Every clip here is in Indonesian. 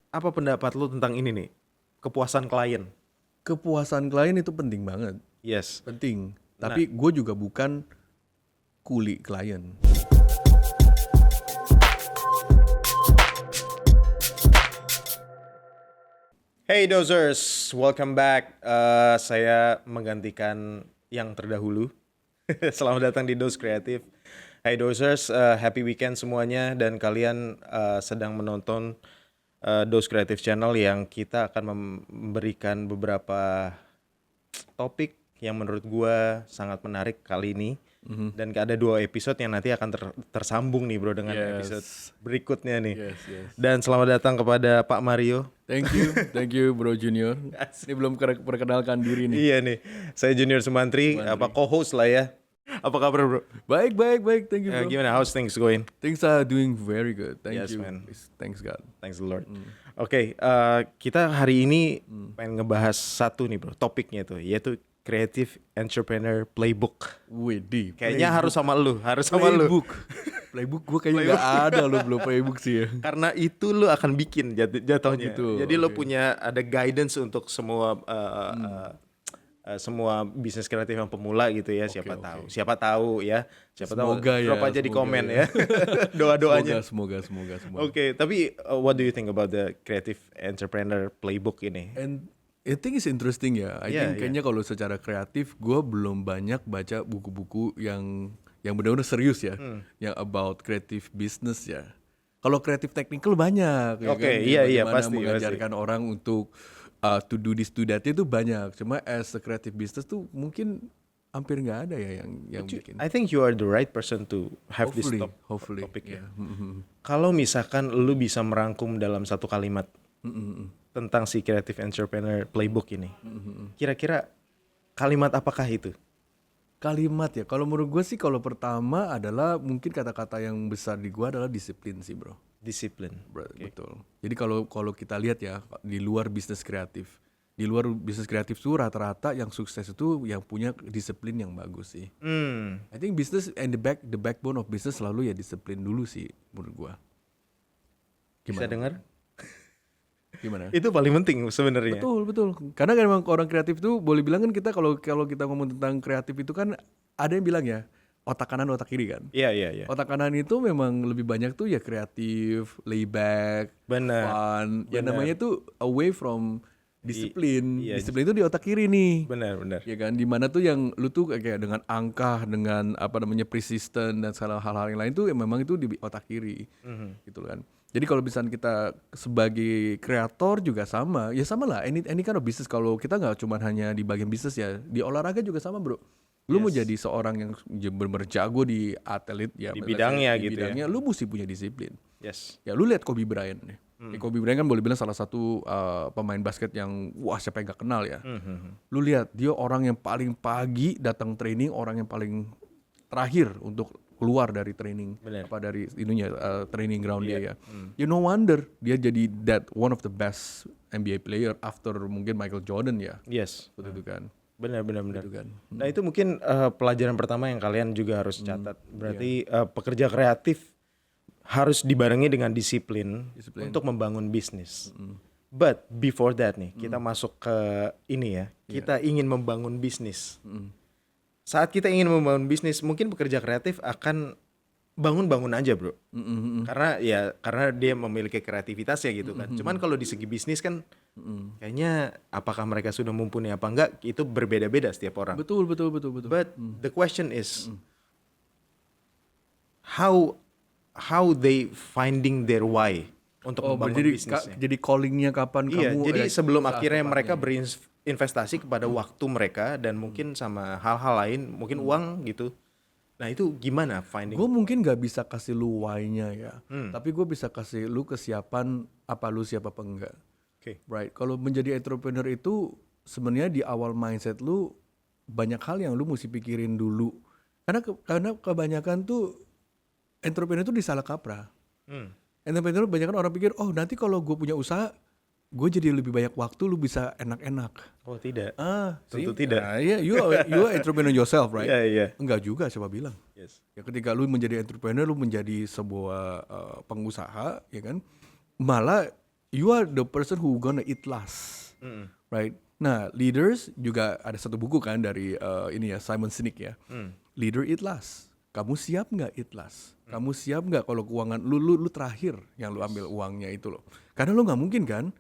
apa pendapat lu tentang ini nih? Kepuasan klien. Kepuasan klien itu penting banget, Yes. penting. Nah, Tapi gue juga bukan kuli klien. hey dozers, welcome back. Saya menggantikan yang terdahulu. Selamat datang di Dose Kreatif. Hey dozers, happy weekend semuanya dan kalian sedang menonton Dose Kreatif Channel yang kita akan memberikan beberapa topik yang menurut gua sangat menarik kali ini. Dan ada 2 episode yang nanti akan tersambung nih bro dengan episode berikutnya nih. Yes. Dan selamat datang kepada Pak Mario. Thank you Bro Junior. Ini belum perkenalkan diri nih. Iya nih, saya Junior Sumantri, co-host lah ya. Apa kabar bro? Baik, thank you bro. Gimana, how's things going? Things are doing very good, thank Yes, you. man. Thanks God. Thanks the Lord. Oke, kita hari ini pengen ngebahas satu nih bro, topiknya tuh, yaitu Creative Entrepreneur Playbook. Widih. Kayaknya harus sama lu. Playbook gue kayaknya nggak ada lo belum playbook sih ya. Karena itu lu akan bikin jatuhnya. gitu, Jadi lu punya ada guidance untuk semua semua bisnis kreatif yang pemula gitu ya. Siapa tahu ya. Siapa Semoga tahu. Drop ya, aja di semoga komen ya. ya. Doa-doanya. Semoga. Oke, tapi what do you think about the Creative Entrepreneur Playbook ini? And I think it's interesting ya. I think kayaknya kalau secara kreatif gue belum banyak baca buku-buku yang benar-benar serius ya, yang about creative business ya. Kalau kreatif technical banyak ya Oke, kan. iya, Bagaimana pasti. mengajarkan orang untuk to do this to that itu banyak. Cuma as a creative business tuh mungkin hampir nggak ada ya yang bikin. I think you are the right person to have this Hopefully. topic ya. Yeah. Kalau misalkan lu bisa merangkum dalam satu kalimat tentang si Creative Entrepreneur Playbook ini, kira-kira kalimat apakah itu? Kalimat ya, kalau menurut gue sih kalau pertama adalah mungkin kata-kata yang besar di gue adalah disiplin sih bro. Disiplin. Betul. Jadi kalau kita lihat ya di luar bisnis kreatif tuh rata-rata yang sukses itu yang punya disiplin yang bagus sih. I think business and the backbone of business selalu ya disiplin dulu sih menurut gue. Bisa dengar? Gimana? Itu paling penting sebenarnya. Betul. Karena kan emang orang kreatif tuh boleh bilang kan kita kalau kita ngomong tentang kreatif itu kan ada yang bilang ya otak kanan otak kiri kan. Iya. Otak kanan itu memang lebih banyak tuh ya kreatif, layback, fun. Ya namanya tuh away from disiplin. Disiplin itu di otak kiri nih. Benar. Ya kan, dimana tuh yang lu tuh kayak dengan angka, dengan persistent dan segala hal-hal yang lain tuh ya memang itu di otak kiri. Gitu kan. Jadi kalau misalnya kita sebagai kreator juga sama, ya sama lah. Any kind of business, kalau kita nggak cuma hanya di bagian bisnis ya, di olahraga juga sama bro. Lu mau jadi seorang yang benar-benar jago di atlet ya, di bidangnya gitu ya. Lu mesti punya disiplin. Yes. Ya lu lihat Kobe Bryant nih. Kobe Bryant kan boleh bilang salah satu pemain basket yang siapa yang gak kenal ya. Lu lihat dia orang yang paling pagi datang training, orang yang paling terakhir untuk keluar dari training dari training ground dia ya. You no wonder dia jadi one of the best NBA player after mungkin Michael Jordan ya. Yes. Betul kan. Benar. Gitu kan. Nah itu mungkin pelajaran pertama yang kalian juga harus catat. Berarti pekerja kreatif harus dibarengi dengan disiplin untuk membangun bisnis. But before that nih, kita masuk ke ini ya. Kita ingin membangun bisnis. Saat kita ingin membangun bisnis, mungkin pekerja kreatif akan bangun-bangun aja bro. Karena dia memiliki kreativitas ya gitu kan. Cuman kalau di segi bisnis kan kayaknya apakah mereka sudah mumpuni apa enggak, itu berbeda-beda setiap orang. Betul. But the question is how they finding their why untuk membangun bisnisnya. Jadi callingnya kapan kamu? Jadi sebelum akhirnya mereka berinvestasi kepada waktu mereka dan mungkin sama hal-hal lain, mungkin uang gitu. Nah itu gimana finding? Gue mungkin gak bisa kasih lu why-nya ya, tapi gue bisa kasih lu kesiapan apa lu siap apa enggak. Right. Kalau menjadi entrepreneur itu sebenarnya di awal mindset lu banyak hal yang lu mesti pikirin dulu. Karena kebanyakan tuh entrepreneur itu disalah kaprah. Entrepreneur kebanyakan orang pikir, oh nanti kalau gue punya usaha, gue jadi lebih banyak waktu, lu bisa enak-enak. Oh tidak. Tentu tidak. You are entrepreneur yourself, right? Iya. Enggak juga, siapa bilang? Yes. Ya ketika lu menjadi entrepreneur, lu menjadi sebuah pengusaha, ya kan? Malah you are the person who gonna eat last, right? Nah, leaders juga ada satu buku kan dari ini ya Simon Sinek ya, leader eat last. Kamu siap nggak eat last? Kamu siap nggak kalau keuangan lu terakhir yang lu ambil uangnya itu loh? Karena lu nggak mungkin kan,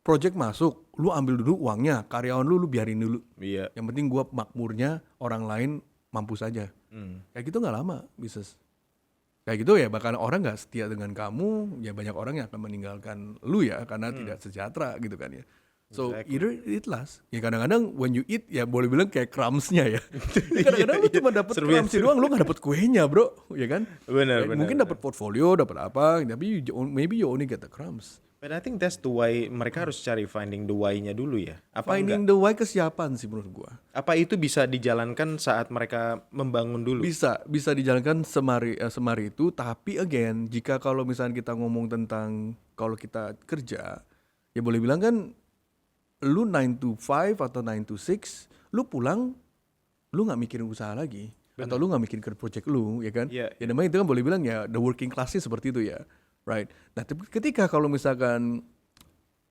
project masuk, lu ambil dulu uangnya, karyawan lu biarin dulu. Iya. Yang penting gua makmurnya orang lain mampus aja. Kayak gitu nggak lama bisnis. Kayak gitu ya bakal orang nggak setia dengan kamu, ya banyak orang yang akan meninggalkan lu ya karena tidak sejahtera gitu kan ya. So either eat last, ya kadang-kadang when you eat ya boleh bilang kayak crumbs-nya ya. Kadang-kadang lu cuma dapet crumbs-nya doang, lu nggak dapet kuenya bro, ya kan? Benar. Mungkin dapat portfolio, dapat apa, tapi maybe you only get the crumbs. But I think that's the why mereka harus cari finding the why-nya dulu ya. Apa Finding enggak? the why kesiapan sih menurut gua. Apa itu bisa dijalankan saat mereka membangun dulu? Bisa dijalankan semari itu, tapi again jika kalau misalnya kita ngomong tentang kalau kita kerja, ya boleh bilang kan lu 9 to 5 atau 9 to 6, lu pulang lu nggak mikirin usaha lagi. Atau lu nggak mikirin ke project lu, ya kan? Iya. Ya namanya itu kan boleh bilang ya the working class sih seperti itu ya, right? Nah ketika kalau misalkan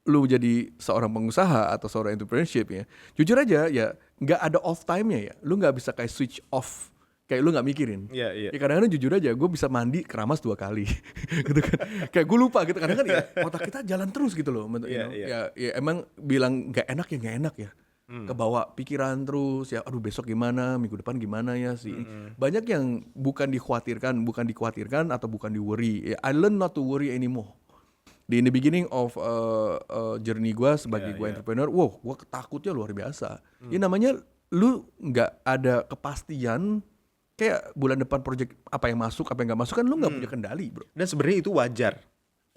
lu jadi seorang pengusaha atau seorang entrepreneurship ya, jujur aja ya nggak ada off time-nya ya. Lu nggak bisa kayak switch off, kayak lu nggak mikirin. Iya. Ya kadang-kadang jujur aja, gue bisa mandi keramas 2 kali, gitu kan. Kayak gue lupa gitu. Kadang-kadang ya otak kita jalan terus gitu loh. Iya. Ya emang bilang nggak enak ya nggak enak ya. Kebawa pikiran terus ya, aduh besok gimana, minggu depan gimana ya sih. Banyak yang bukan dikhawatirkan atau bukan di worry. I learn not to worry anymore. In the beginning of journey gue sebagai entrepreneur, wow, gue takutnya luar biasa. Ya namanya lu nggak ada kepastian, kayak bulan depan project apa yang masuk, apa yang nggak masuk kan lu nggak punya kendali, bro. Dan sebenarnya itu wajar.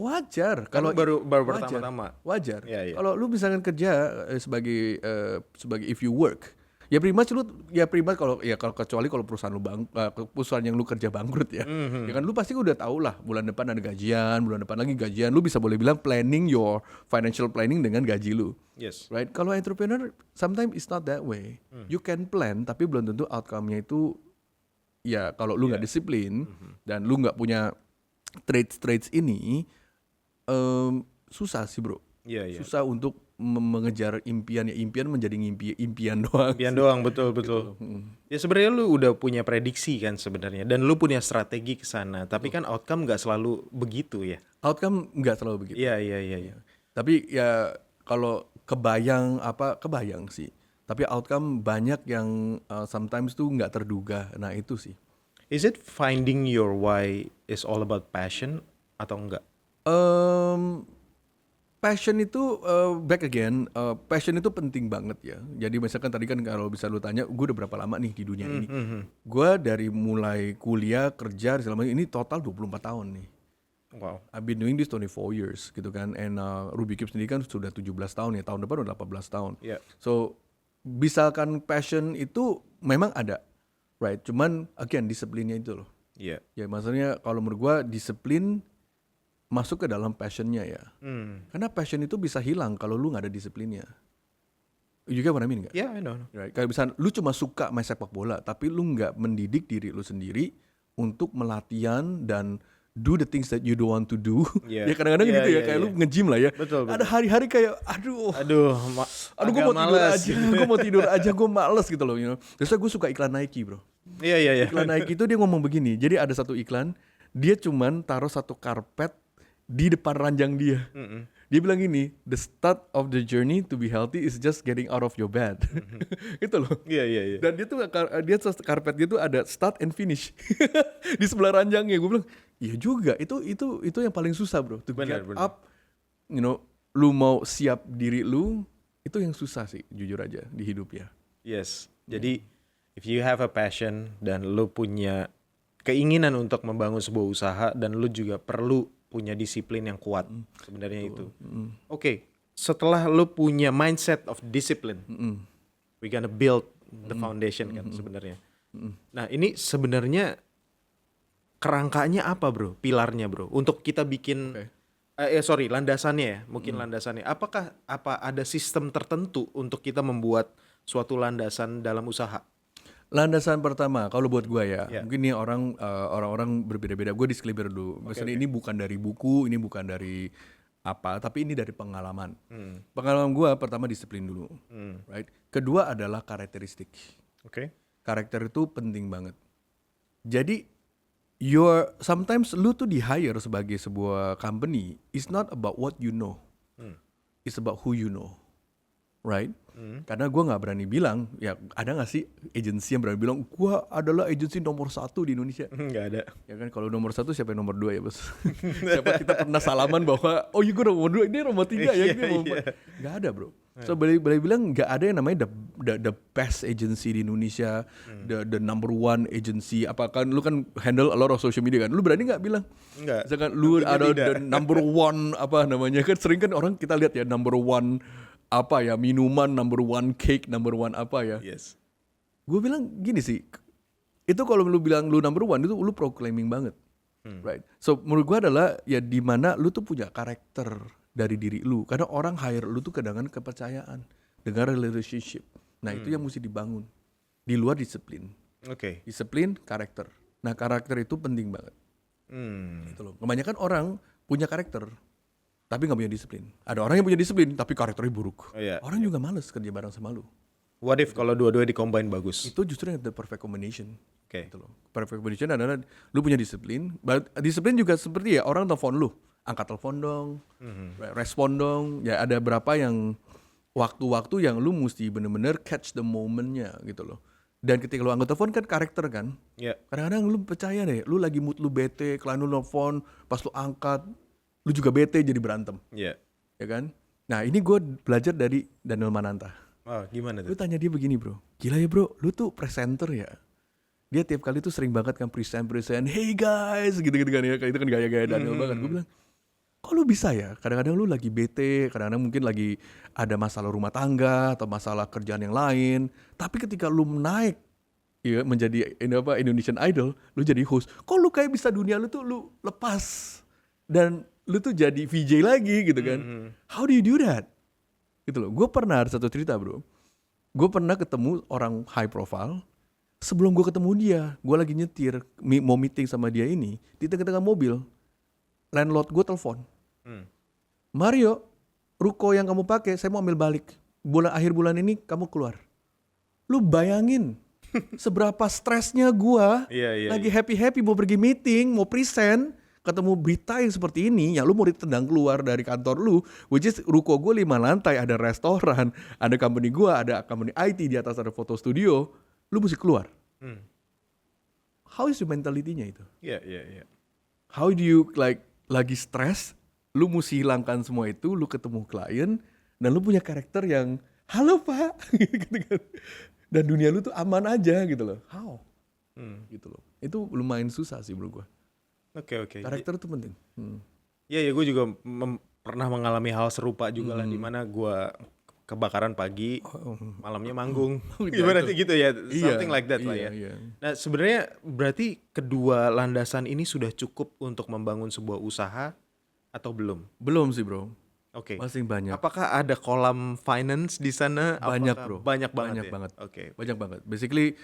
Wajar Kalau baru wajar, pertama-tama. wajar. Iya. Kalau lu misalkan kerja sebagai if you work, ya pretty much kalau kecuali kalau perusahaan lu perusahaan yang lu kerja bangkrut ya. Ya kan lu pasti udah tahu lah bulan depan ada gajian, bulan depan lagi gajian, lu bisa boleh bilang planning your financial planning dengan gaji lu. Yes. Right? Kalau entrepreneur sometimes it's not that way. You can plan tapi belum tentu outcome-nya itu ya kalau lu nggak disiplin dan lu nggak punya traits ini susah sih bro. Iya. Susah untuk mengejar impian ya, impian menjadi impian doang. Impian doang, betul. Ya sebenarnya lu udah punya prediksi kan sebenarnya, dan lu punya strategi ke sana. Tapi kan outcome nggak selalu begitu ya. Outcome nggak selalu begitu. Iya. Tapi ya kalau kebayang sih. Tapi outcome banyak yang sometimes tuh nggak terduga. Nah itu sih. Is it finding your why is all about passion atau enggak? Passion itu passion itu penting banget ya. Jadi misalkan tadi kan kalau bisa lu tanya, gue udah berapa lama nih di dunia ini? Gue dari mulai kuliah, kerja, selama ini total 24 tahun nih. Wow. I've been doing this 24 years gitu kan. And Rubikip sendiri kan sudah 17 tahun ya. Tahun depan udah 18 tahun. Yeah. So misalkan passion itu memang ada, right? Cuman again disiplinnya itu loh. Iya. Ya maksudnya kalau menurut gue disiplin masuk ke dalam passionnya ya. Karena passion itu bisa hilang kalau lu nggak ada disiplinnya. You get what I mean nggak? Yeah, I know. Right? Kayak misalnya lu cuma suka main sepak bola, tapi lu nggak mendidik diri lu sendiri untuk melatihan dan do the things that you don't want to do. Yeah. Ya kadang-kadang gitu ya, kayak lu nge-gym lah ya. Betul. Ada hari-hari kayak aduh gue mau tidur aja, gue males gitu loh. You know? Terus gue suka iklan Nike bro. Iya. Iklan Nike itu dia ngomong begini, jadi ada satu iklan, dia cuman taruh satu karpet di depan ranjang dia. Dia bilang gini, the start of the journey to be healthy is just getting out of your bed. Gitu loh. Iya. Dan dia tuh karpet dia tuh ada start and finish di sebelah ranjangnya. Gue bilang, iya juga. Itu yang paling susah bro. To get up, you know, lu mau siap diri lu, itu yang susah sih, jujur aja di hidup ya. Yes. Jadi if you have a passion dan lu punya keinginan untuk membangun sebuah usaha dan lu juga perlu punya disiplin yang kuat sebenarnya itu. Oke, setelah lu punya mindset of discipline, we gonna build the foundation kan sebenarnya. Nah ini sebenarnya kerangkanya apa bro? Pilarnya bro? Untuk kita bikin, landasannya ya, mungkin landasannya. Apakah ada sistem tertentu untuk kita membuat suatu landasan dalam usaha? Landasan pertama, kalau buat gue ya, mungkin ini orang-orang berbeda-beda. Gue disclaimer dulu. Misalnya ini bukan dari buku, ini bukan dari apa, tapi ini dari pengalaman. Pengalaman gue pertama disiplin dulu, right? Kedua adalah karakteristik. Oke. Karakter itu penting banget. Jadi sometimes lu tuh di hire sebagai sebuah company, it's not about what you know, it's about who you know, right? Karena gue nggak berani bilang, ya ada nggak sih agensi yang berani bilang, gue adalah agensi nomor 1 di Indonesia? Nggak ada. Ya kan, kalau nomor 1 siapa yang nomor 2 ya bos? Siapa kita pernah salaman bahwa, oh iya gue nomor 2, ini nomor 3 ya? Nggak ada bro. So boleh bilang nggak ada yang namanya the best agency di Indonesia, the number 1 agency. Apakah lu kan handle a lot of social media kan? Lu berani nggak bilang? Nggak. Misalkan lu ada the number 1 apa namanya kan, sering kan orang kita lihat ya number 1 apa ya, minuman, number 1 cake, number 1 apa ya. Yes. Gue bilang gini sih, itu kalau lu bilang lu number 1 itu lu proclaiming banget, right? So menurut gue adalah ya di mana lu tuh punya karakter dari diri lu, karena orang hire lu tuh dengan kepercayaan, dengan relationship. Nah itu yang mesti dibangun di luar disiplin. Oke. Disiplin, karakter. Nah karakter itu penting banget. Gitu loh. Kebanyakan orang punya karakter tapi nggak punya disiplin. Ada orang yang punya disiplin tapi karakternya buruk. Oh, iya. Orang juga males kerja bareng sama lu. What if kalau dua-duanya di-combine bagus? Itu justru yang the perfect combination. Oke. Gitu loh. Perfect combination adalah lu punya disiplin. Disiplin juga seperti ya orang telepon lu, angkat telepon dong, respon dong. Ya ada berapa yang waktu-waktu yang lu mesti bener-bener catch the moment-nya gitu loh. Dan ketika lu angkat telepon kan karakter kan. Yeah. Kadang-kadang lu percaya deh, lu lagi mood lu bete, klien lu nelfon, pas lu angkat, lu juga bete jadi berantem. Iya. Ya kan? Nah ini gue belajar dari Daniel Mananta. Oh, gimana Lu tuh? tanya dia begini bro, gila ya bro, lu tuh presenter ya? Dia tiap kali tuh sering banget kan present, hey guys, gitu-gitu kan ya, itu kan gaya-gaya Daniel banget. Gue bilang, kok lu bisa ya? Kadang-kadang lu lagi bete, kadang-kadang mungkin lagi ada masalah rumah tangga atau masalah kerjaan yang lain. Tapi ketika lu naik ya, menjadi Indonesian Idol, lu jadi host, kok lu kayak bisa dunia lu tuh lu lepas dan lu tuh jadi VJ lagi gitu kan? How do you do that? Gitu loh. Gue pernah ada satu cerita bro. Gue pernah ketemu orang high profile. Sebelum gue ketemu dia, gue lagi nyetir, mau meeting sama dia ini, di tengah-tengah mobil, landlord gue telepon. Mario, ruko yang kamu pakai, saya mau ambil balik. Akhir bulan ini kamu keluar. Lu bayangin seberapa stresnya gue, lagi happy-happy mau pergi meeting, mau present, ketemu berita yang seperti ini, yang lu mau ditendang keluar dari kantor lu, which is ruko gue 5 lantai, ada restoran, ada company gue, ada company IT, di atas ada foto studio, lu mesti keluar. How is your mentality-nya itu? Iya. How do you lagi stres, lu mesti hilangkan semua itu, lu ketemu klien, dan lu punya karakter yang, halo pak, gitu kan. Dan dunia lu tuh aman aja gitu loh. How? Gitu loh. Itu lumayan susah sih bro gue. Oke. Karakter itu penting. Iya, gue juga pernah mengalami hal serupa juga lah, di mana gue kebakaran pagi, malamnya manggung. Gimana sih gitu ya, something like that lah ya. Iya. Nah sebenarnya berarti kedua landasan ini sudah cukup untuk membangun sebuah usaha atau belum? Belum sih bro. Oke. Masih banyak. Apakah ada kolam finance di sana? Banyak Apakah bro. Banyak banget. Banyak ya? banget. Oke. Banyak banget. Basically,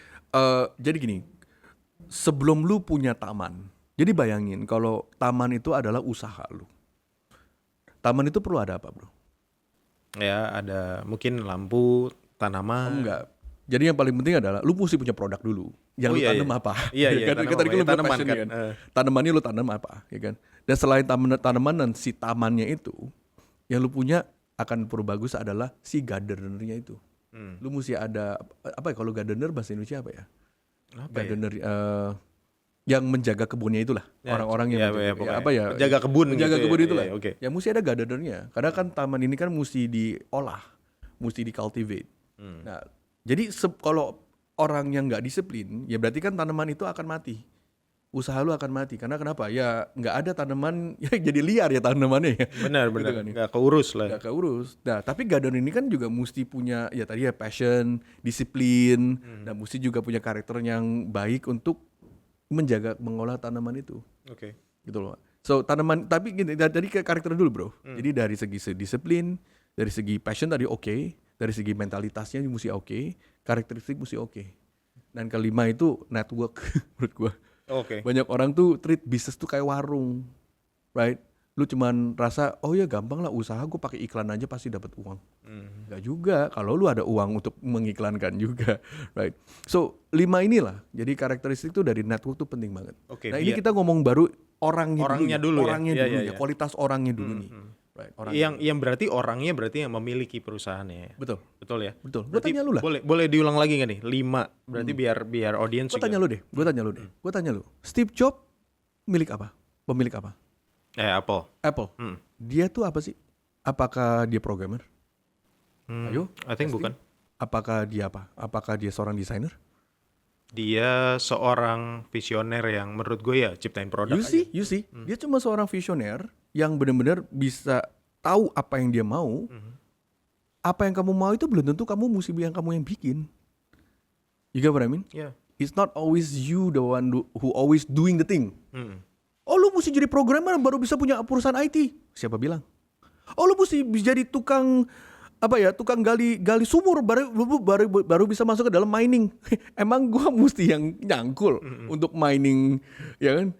jadi gini, sebelum lu punya taman, jadi bayangin kalau taman itu adalah usaha lu. Taman itu perlu ada apa bro? Ya ada mungkin lampu, tanaman. Enggak. Jadi yang paling penting adalah lu mesti punya produk dulu. Yang lu tanam apa? Iya, kan tanam tadi apa? lu bilang Tanaman passion kan. kan. Tanamannya lu tanam apa, ya kan? Dan selain tanaman dan si tamannya itu, yang lu punya akan perlu bagus adalah si gardenernya itu. Lu mesti ada apa ya, kalau gardener bahasa Indonesia apa ya? Gardener yang menjaga kebunnya itulah, orang-orang yang menjaga kebun menjaga gitu kebun ya. itulah. Oke. Ya mesti ada gardenernya, karena kan taman ini kan mesti diolah, mesti dicultivate. Nah, jadi kalau orang yang nggak disiplin, ya berarti kan tanaman itu akan mati, usaha lu akan mati. Karena kenapa? Ya nggak ada tanaman, ya jadi liar ya tanamannya ya. Benar, Gitu kan, ya. nggak keurus lah. Nggak keurus. Nah, tapi gardener ini kan juga mesti punya ya tadi ya passion, disiplin, dan mesti juga punya karakter yang baik untuk menjaga, mengolah tanaman itu. Oke. Gitu loh. So tanaman, tapi gini, dari karakter dulu bro. Jadi dari segi disiplin, dari segi passion tadi oke, dari segi mentalitasnya mesti oke, karakteristik mesti oke. Dan kelima itu network menurut gua. Oke. Banyak orang tuh treat bisnis tuh kayak warung, right? lu cuman rasa oh ya gampang lah usaha gue pakai iklan aja pasti dapat uang. Nggak juga, kalau lu ada uang untuk mengiklankan juga, right? So 5 inilah, jadi karakteristik itu dari network tuh penting banget. Oke, Nah ini kita ngomong baru orangnya dulu dulu ya. kualitas orangnya dulu nih, right? Yang berarti orangnya berarti yang memiliki perusahaannya ya. Betul ya. Betul. Gue Berarti tanya lu lah. Boleh diulang lagi nggak nih? 5 berarti biar audiens Gue juga. tanya lu deh. Gue tanya lu. Steve Jobs milik apa? Pemilik apa? Apple. Dia tuh apa sih? Apakah dia programmer? Ayo. I think bukan. Apakah dia apa? Apakah dia seorang desainer? Dia seorang visioner yang menurut gue ya ciptain produk. You see, dia cuma seorang visioner yang benar-benar bisa tahu apa yang dia mau. Apa yang kamu mau itu belum tentu kamu mesti yang kamu yang bikin. You get what I mean? Yeah. It's not always you the one who always doing the thing. Oh lu mesti jadi programmer baru bisa punya perusahaan IT. Siapa bilang? Oh lu mesti jadi tukang tukang gali sumur baru bisa masuk ke dalam mining. Emang gua mesti yang nyangkul untuk mining, ya kan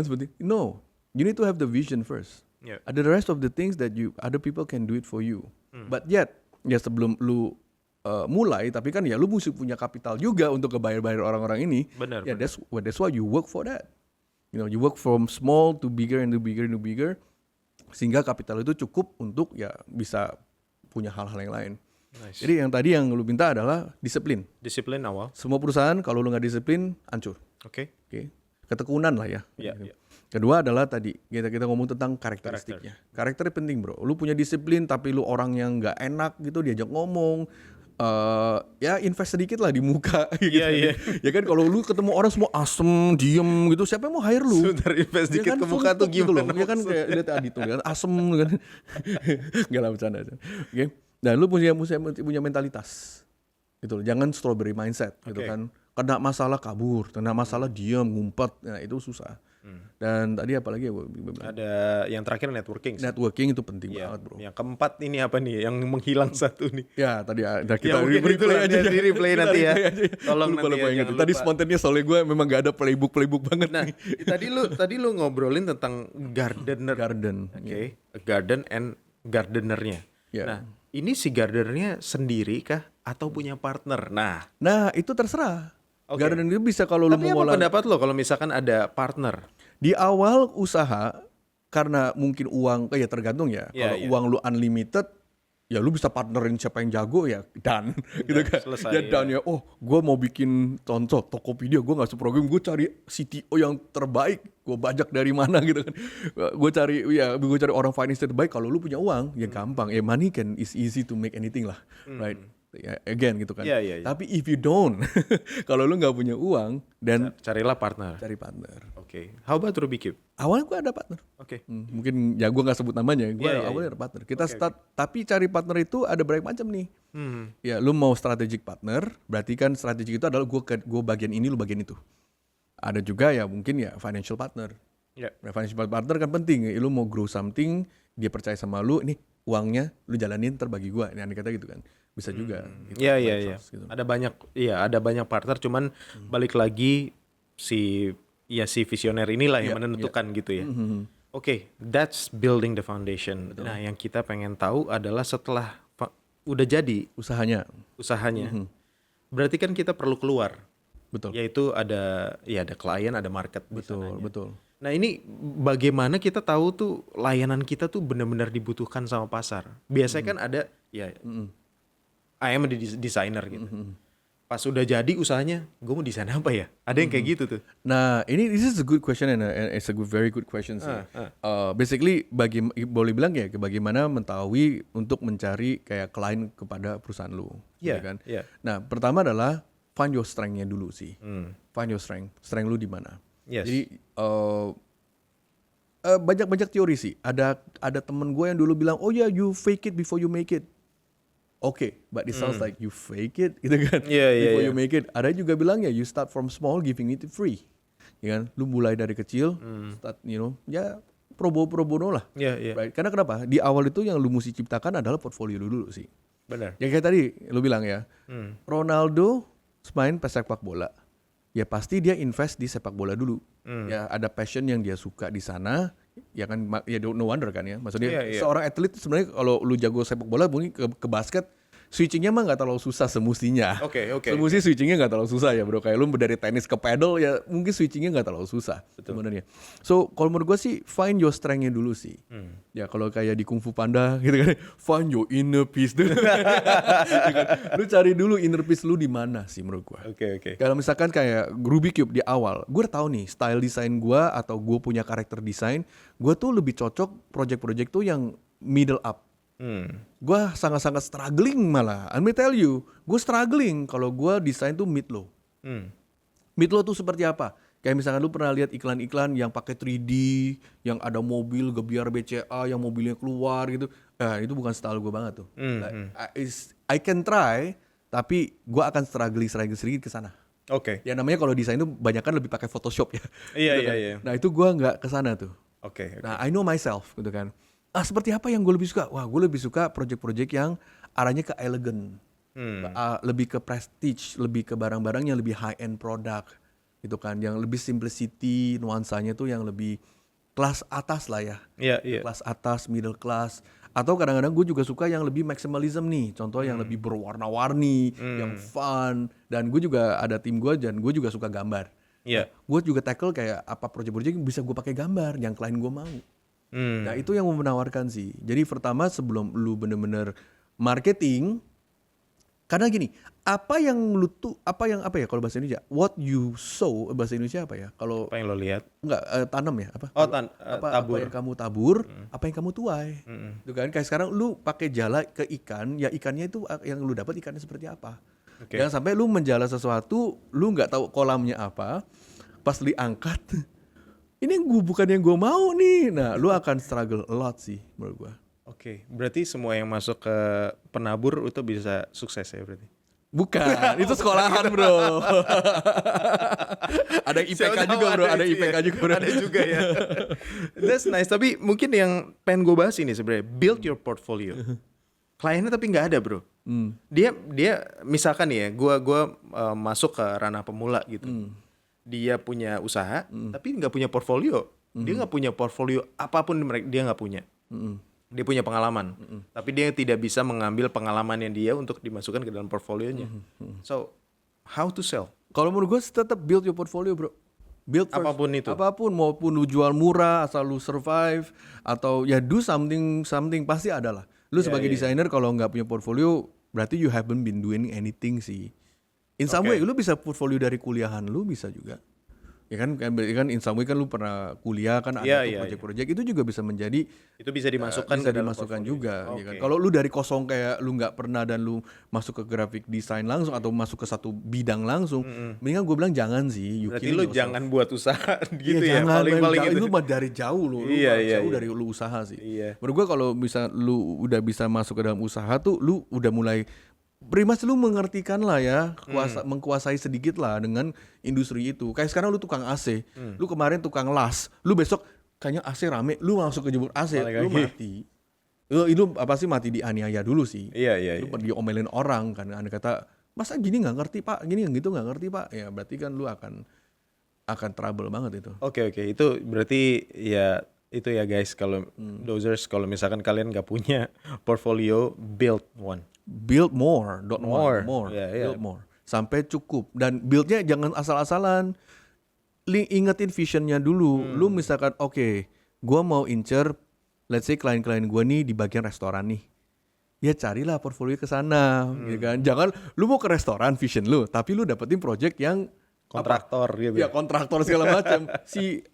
seperti no, you need to have the vision first. Ada the rest of the things that other people can do it for you. But yet ya sebelum lu mulai, tapi kan ya lu mesti punya kapital juga untuk kebayar-bayar orang-orang ini. Benar. That's why you work for that. You work from small to bigger and to bigger and to bigger, sehingga kapital itu cukup untuk ya bisa punya hal-hal yang lain. Nice. Jadi yang tadi yang lu minta adalah disiplin. Disiplin awal. Semua perusahaan kalau lu nggak disiplin hancur. Oke. Ketekunan lah ya. Iya. Kedua adalah tadi kita ngomong tentang karakteristiknya. Karakternya penting bro. Lu punya disiplin tapi lu orang yang nggak enak gitu diajak ngomong. Ya invest sedikit lah di muka gitu. Iya. Ya kan kalau lu ketemu orang semua asem, diem gitu, siapa yang mau hire lu? Sebentar invest Ya sedikit kan, ke muka tuh gitu gimana? loh. Ya kan kayak lihat tadi tuh kan asem kan. Enggak lah bercanda. Oke. Dan lu punya mentalitas. Gitu loh. Jangan strawberry mindset gitu kan. Kena masalah kabur, kena masalah diam, ngumpet. Nah, itu susah. Dan tadi apa lagi ya gue bilang? Ada yang terakhir networking. Networking itu penting banget bro. Yang keempat ini apa nih? Yang menghilang satu nih. Ya tadi ada kita mungkin replay aja. Di replay nanti ya. Tolong Lupa, nanti ya. Tadi spontannya soalnya gue memang gak ada playbook banget. Nah, tadi lu ngobrolin tentang gardener. Garden. Oke. Garden and gardenernya. Yeah. Nah, ini si gardenernya sendiri kah atau punya partner? Nah, itu terserah. Garden itu bisa kalau lu Tapi apa pendapat lo kalau misalkan ada partner? Di awal usaha karena mungkin uang ya tergantung ya. Kalau uang lu unlimited ya lu bisa partnerin siapa yang jago ya dan gitu kan. Selesai, ya dan ya gue mau bikin contoh Tokopedia, gue nggak seprogram, gue cari CTO yang terbaik, gue bajak dari mana gitu kan. Gue cari orang finance terbaik. Kalau lu punya uang ya gampang. Money is easy to make anything lah, right? Ya, again gitu kan. Yeah. Tapi if you don't, kalau lu nggak punya uang dan carilah partner. Cari partner. Oke. How about Ruby Cube? Awalnya gue ada partner. Oke. Mungkin ya gue nggak sebut namanya. Gue awalnya ada partner. Kita start. Tapi cari partner itu ada berbagai macam nih. Ya lu mau strategic partner, berarti kan strategic itu adalah gue bagian ini, lu bagian itu. Ada juga ya mungkin ya financial partner. Financial partner kan penting. Lu mau grow something, dia percaya sama lu, ini uangnya lu jalanin terbagi gue. Ini aneh kata gitu kan. Bisa juga. Gitu, Iya. Gitu. Ada banyak partner, cuman balik lagi si visioner inilah yang menentukan gitu ya. Oke, that's building the foundation. Betul. Nah, yang kita pengen tahu adalah setelah udah jadi usahanya. Berarti kan kita perlu keluar. Betul. Yaitu ada klien, ada market. Betul. Nah, ini bagaimana kita tahu tuh layanan kita tuh benar-benar dibutuhkan sama pasar. Biasanya kan ada I am a designer gitu. Pas udah jadi usahanya, gue mau desain apa ya? Ada yang kayak gitu tuh. Nah, this is a good question and it's a very good question sih. Basically, boleh bilang ya, bagaimana mengetahui untuk mencari kayak klien kepada perusahaan lu, gitu kan? Nah, pertama adalah find your strength-nya dulu sih. Find your strength lu di mana? Yes. Jadi banyak teori sih. Ada temen gue yang dulu bilang, oh ya, you fake it before you make it. Oke, but it sounds like you fake it, gitu kan? Before you make it. Ada juga bilang ya, you start from small, giving it free, ya kan? Lu mulai dari kecil, start, ya pro bono lah. Right? Karena kenapa? Di awal itu yang lu mesti ciptakan adalah portfolio lu dulu sih. Benar. Ya kayak tadi lu bilang ya, Ronaldo main sepak bola, ya pasti dia invest di sepak bola dulu. Ya ada passion yang dia suka di sana, Ya kan, ya no wonder kan ya. Maksudnya Iya, iya. seorang atlet sebenarnya kalau lu jago sepak bola mungkin ke basket switchingnya mah nggak terlalu susah semestinya. Oke. Semestinya switchingnya nggak terlalu susah ya bro. Kayak lu dari tenis ke pedal ya mungkin switchingnya nggak terlalu susah sebenarnya. So kalau menurut gue sih find your strength-nya dulu sih. Ya kalau kayak di Kung Fu Panda gitu kan, find your inner peace dulu. Ya kan? Lu cari dulu inner peace lu di mana sih menurut gue. Oke. Kalau misalkan kayak Rubik Cube di awal, gue udah tahu nih style desain gue atau gue punya karakter desain, gue tuh lebih cocok project-project tuh yang middle up. Gue sangat-sangat struggling malah. Let me tell you, gue struggling kalau gue desain tuh mid low. Mid low tuh seperti apa? Kayak misalkan lu pernah lihat iklan-iklan yang pakai 3D, yang ada mobil gebiar BCA, yang mobilnya keluar gitu. Itu bukan style gue banget tuh. I can try, tapi gue akan struggling sedikit ke sana. Oke. Ya namanya kalau desain tuh banyak kan lebih pakai Photoshop ya. Iya, Gitu kan. iya. Nah itu gue nggak ke sana tuh. Oke. Nah I know myself gitu kan. Seperti apa yang gue lebih suka? Wah gue lebih suka project-project yang arahnya ke elegan. Lebih ke prestige, lebih ke barang-barang yang lebih high end product gitu kan. Yang lebih simplicity, nuansanya tuh yang lebih kelas atas lah ya. Iya. Kelas atas, middle class. Atau kadang-kadang gue juga suka yang lebih maximalism nih. Contoh yang lebih berwarna-warni, yang fun. Dan gue juga ada tim gue dan gue juga suka gambar. Iya. Gue juga tackle kayak apa project-project yang bisa gue pakai gambar yang klien gue mau. Nah itu yang menawarkan sih. Jadi pertama sebelum lu bener-bener marketing, karena gini, apa yang kalau bahasa Indonesia, what you sow bahasa Indonesia apa ya? Kalau Apa yang lo lihat? enggak tanam ya apa? Oh, Apa tabur. yang kamu tabur, apa yang kamu tuai. Itu kan kayak sekarang lu pakai jala ke ikan, ya ikannya itu yang lu dapat ikannya seperti apa. Oke. Jangan sampai lu menjala sesuatu, lu nggak tahu kolamnya apa, pas diangkat, ini bukan yang gue mau nih. Nah, lu akan struggle a lot sih menurut gue. Oke. Berarti semua yang masuk ke penabur itu bisa sukses ya berarti? Bukan, itu sekolahan bro. Ada IPK Siapa tahu juga bro, ada itu IPK ya. juga bro. Ada juga ya. That's nice. Tapi mungkin yang pengen gue bahas ini sebenarnya build your portfolio. Kliennya tapi nggak ada bro. Dia misalkan nih ya, gue masuk ke ranah pemula gitu. Dia punya usaha, tapi nggak punya portfolio. Dia nggak punya portfolio apapun dia nggak punya. Dia punya pengalaman, tapi dia tidak bisa mengambil pengalamannya dia untuk dimasukkan ke dalam portfolionya. So, how to sell? Kalau menurut gue tetap build your portfolio bro. Build first. Apapun itu. Apapun, maupun lu jual murah asal lu survive atau ya do something pasti ada lah. Lu sebagai desainer kalau nggak punya portfolio berarti you haven't been doing anything sih. In some way lu bisa portfolio dari kuliahan lu bisa juga. Ya kan in some way kan lu pernah kuliah kan ada tuh project-project itu juga bisa menjadi Itu bisa dimasukkan bisa ke dalam dimasukkan portfolio. juga ya kan. Kalau lu dari kosong kayak lu nggak pernah dan lu masuk ke graphic design langsung atau masuk ke satu bidang langsung, mendingan gue bilang jangan sih. Berarti lu jangan buat usaha gitu ya. Jangan, Paling gitu. itu mah dari jauh lu jauh dari lu usaha sih. Iya. Menurut gue kalau bisa lu udah bisa masuk ke dalam usaha tuh lu udah mulai Primas lu mengertikan lah ya, mengkuasai sedikit lah dengan industri itu. Kayak sekarang lu tukang AC, lu kemarin tukang las, lu besok kayaknya AC rame, lu langsung ke jebur AC, lu mati. Lu apa sih mati dianiaya dulu sih. Iya. Lu diomelin orang kan, anda kata masa gini nggak ngerti pak, gini gitu nggak ngerti pak, ya berarti kan lu akan trouble banget itu. Oke. Itu berarti ya itu ya guys, kalau dozers, kalau misalkan kalian nggak punya portfolio, build one. Build more, don't More. more. Yeah. Build more. Sampai cukup. Dan buildnya jangan asal-asalan. Ingetin visionnya dulu. Lu misalkan, oke, gua mau incer, let's say klien-klien gua nih di bagian restoran nih. Ya carilah portfolio ke sana, gitu kan. Jangan lu mau ke restoran vision lu, tapi lu dapetin project yang Kontraktor gitu. Ya kontraktor segala macam. Si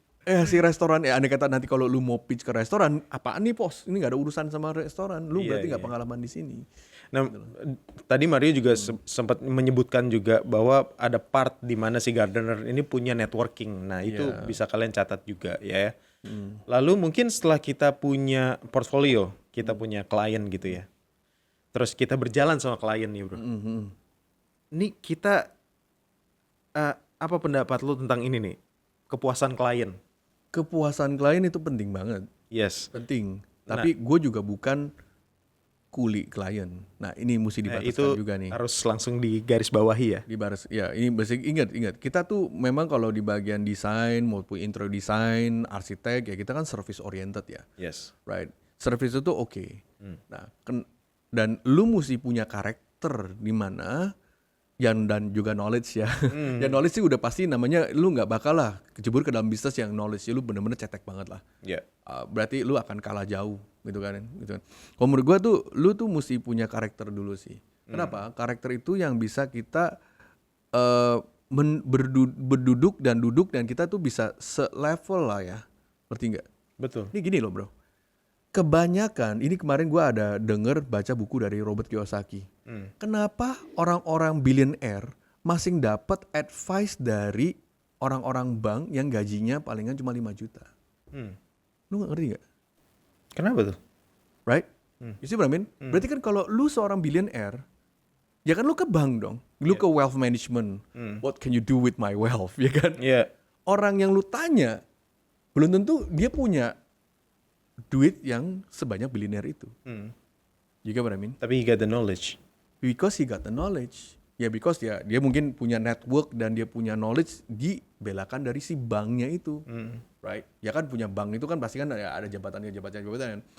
restoran andai kata nanti kalau lu mau pitch ke restoran, apaan nih pos? Ini nggak ada urusan sama restoran. Lu berarti nggak pengalaman di sini. Nah, tadi Mario juga sempat menyebutkan juga bahwa ada part di mana si gardener ini punya networking. Nah, itu bisa kalian catat juga ya. Lalu mungkin setelah kita punya portfolio, kita punya klien gitu ya. Terus kita berjalan sama klien nih, Bro. Ini kita apa pendapat lu tentang ini nih? Kepuasan klien. Kepuasan klien itu penting banget. Yes. Penting. Tapi gue juga bukan kuli klien. Nah ini mesti Nah, dibataskan itu juga nih. harus langsung di garis bawahi ya. Di baris, ya ini basic, ingat kita tuh memang kalau di bagian desain maupun intro desain, arsitek ya kita kan service oriented ya, Yes. right? Service itu oke. Nah dan lu mesti punya karakter di mana dan juga knowledge ya. Ya knowledge sih udah pasti, namanya lu nggak bakal lah kecebur ke dalam bisnis yang knowledge lu bener-bener cetek banget lah. Ya. Berarti lu akan kalah jauh gitu kan. Kalau menurut gua tuh lu tuh mesti punya karakter dulu sih. Kenapa? Karakter itu yang bisa kita berduduk dan kita tuh bisa selevel lah ya. Ngerti nggak? Betul. Ini gini loh bro. Kebanyakan, ini kemarin gua ada denger baca buku dari Robert Kiyosaki. Kenapa orang-orang billionaire masing dapat advice dari orang-orang bank yang gajinya palingan cuma 5 juta? Lu ngerti nggak? Kenapa tuh? Right? You see what I mean? Berarti kan kalau lu seorang billionaire, ya kan lu ke bank dong. Lu ke wealth management. What can you do with my wealth? Ya kan? Iya. Orang yang lu tanya, belum tentu dia punya duit yang sebanyak billionaire itu. You get what I mean? Tapi he got the knowledge. Because he got the knowledge. Ya because dia mungkin punya network dan dia punya knowledge dibelakan dari si banknya itu. Right? Ya kan punya bank itu kan pasti kan ada jabatan.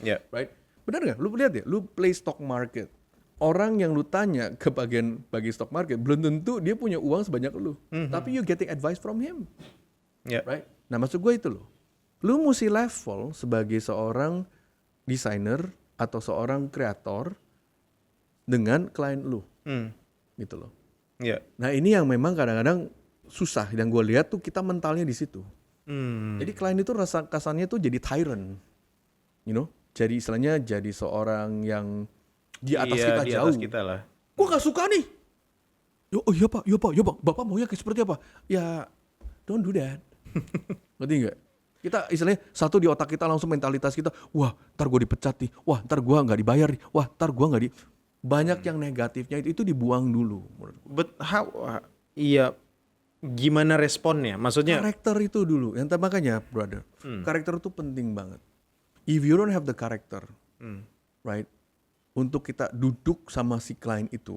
Yeah. Right? Benar nggak? Lu lihat ya, lu play stock market. Orang yang lu tanya ke bagi stock market belum tentu dia punya uang sebanyak lu. Tapi you getting advice from him. Yeah. Right? Nah maksud gue itu loh. Lu mesti level sebagai seorang desainer atau seorang kreator dengan klien lu. Gitu loh. Iya. Nah ini yang memang kadang-kadang susah. Yang gue lihat tuh kita mentalnya di situ. Jadi klien itu rasa kasarnya tuh jadi tyrant. You know? Jadi istilahnya jadi seorang yang di atas kita di jauh. atas kita lah. Gue gak suka nih. Oh iya pak, bapak maunya kayak seperti apa? Ya don't do that. Ngerti gak? Kita istilahnya satu di otak kita langsung mentalitas kita, wah ntar gue dipecat nih, wah ntar gue gak dibayar nih, wah ntar gue gak di... Banyak yang negatifnya itu dibuang dulu. But how? Iya. Gimana responnya? Maksudnya? Karakter itu dulu. Yang makanya brother, karakter itu penting banget. If you don't have the character, right? Untuk kita duduk sama si klien itu,